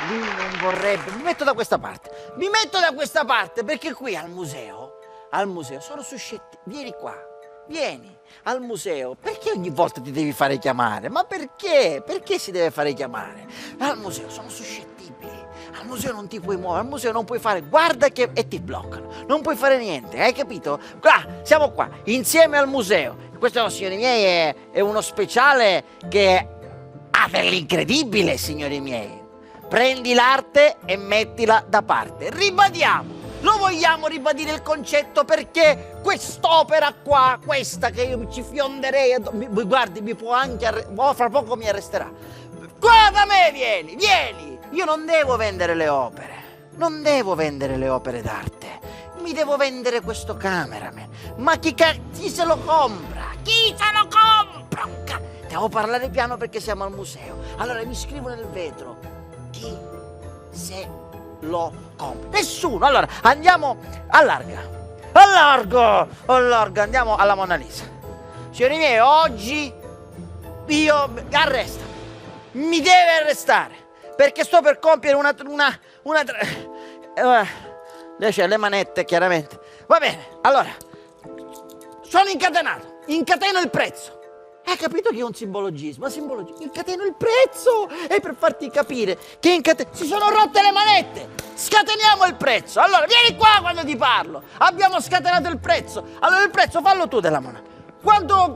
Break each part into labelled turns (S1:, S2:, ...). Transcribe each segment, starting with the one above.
S1: lui non vorrebbe. Mi metto da questa parte, perché qui al museo sono suscettibile. Vieni qua, vieni al museo. Perché ogni volta ti devi fare chiamare? Ma perché? Perché si deve fare chiamare? Al museo sono suscettibili. Al museo non ti puoi muovere, al museo non puoi fare, guarda che... e ti bloccano, non puoi fare niente, hai capito? Qua, siamo qua, insieme al museo. Questo, signori miei, è uno speciale che ha dell'incredibile, signori miei. Prendi l'arte e mettila da parte. Ribadiamo, lo vogliamo ribadire il concetto, perché quest'opera qua, questa che io ci fionderei, guardi, mi può anche, fra poco mi arresterà. Qua da me vieni. Io non devo vendere le opere, d'arte, mi devo vendere questo cameraman. Ma chi se lo compra? Devo parlare piano perché siamo al museo. Allora mi scrivo nel vetro: chi se lo compra? Nessuno. Allora andiamo allargo, andiamo alla Mona Lisa. Signori miei, oggi mi deve arrestare, perché sto per compiere lei c'ha le manette, chiaramente. Va bene, allora sono incatenato, incateno il prezzo. Hai capito che è un simbologismo? Incateno il prezzo, è per farti capire che si sono rotte le manette. Scateniamo il prezzo. Allora vieni qua quando ti parlo. Abbiamo scatenato il prezzo. Allora il prezzo fallo tu della moneta. Quanto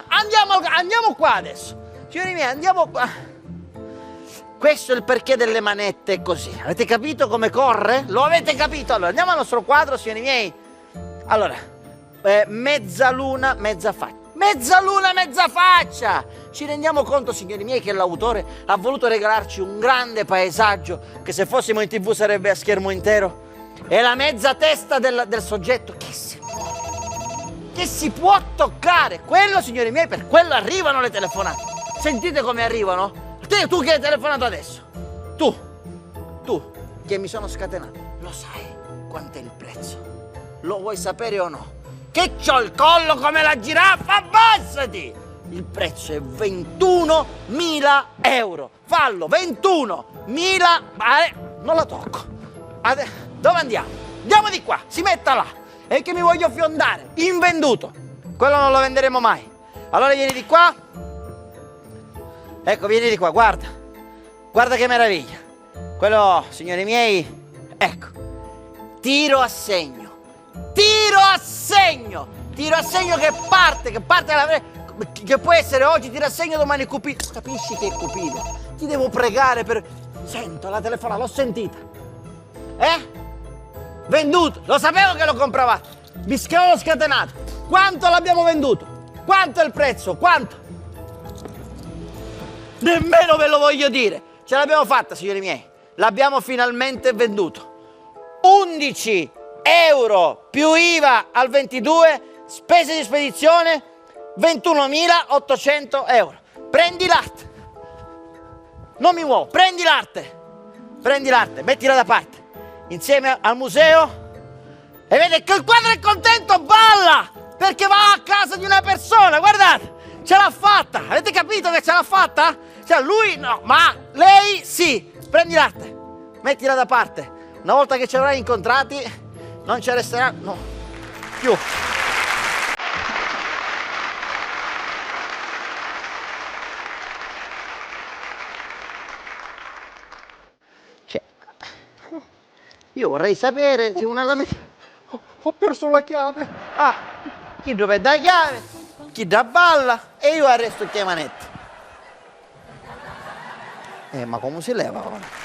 S1: andiamo qua adesso. Signori miei, andiamo qua. Questo è il perché delle manette così. Avete capito come corre? Lo avete capito? Allora andiamo al nostro quadro, signori miei. Allora, mezza luna, mezza faccia. Ci rendiamo conto, signori miei, che l'autore ha voluto regalarci un grande paesaggio che, se fossimo in TV, sarebbe a schermo intero. E la mezza testa del soggetto che si può toccare. Quello, signori miei, per quello arrivano le telefonate. Sentite come arrivano? Tu che hai telefonato adesso, tu che mi sono scatenato, lo sai quant'è il prezzo? Lo vuoi sapere o no? Che c'ho il collo come la giraffa, abbassati! Il prezzo è 21.000 euro. Fallo, 21.000. Non la tocco. Dove andiamo? Andiamo di qua, si metta là. È che mi voglio fiondare. Invenduto. Quello non lo venderemo mai. Allora vieni di qua. Ecco, vieni di qua, guarda che meraviglia. Quello, signori miei, ecco, tiro a segno che parte che può essere oggi tiro a segno, domani Cupido. Capisci che è Cupido? Ti devo pregare per... Sento la telefonata, l'ho sentita. Venduto, lo sapevo che lo compravate. Vi l'ho scatenato. Quanto l'abbiamo venduto? Quanto è il prezzo? Quanto? Nemmeno ve lo voglio dire. Ce l'abbiamo fatta, signori miei. L'abbiamo finalmente venduto. 11 euro più IVA al 22, spese di spedizione 21.800 euro. Prendi l'arte. Non mi muovo. Prendi l'arte, mettila da parte. Insieme al museo. E vede che il quadro è contento, balla! Perché va a casa di una persona, guardate. Ce l'ha fatta! Avete capito che ce l'ha fatta? Cioè lui no, ma lei sì! Prendi l'arte, mettila da parte. Una volta che ci avrai incontrati, non ci arresterà più. Cioè, io vorrei sapere se una ho perso la chiave. Chi dove dà la chiave? Chi dà balla? E io arresto chi manette. Ma come si leva ora?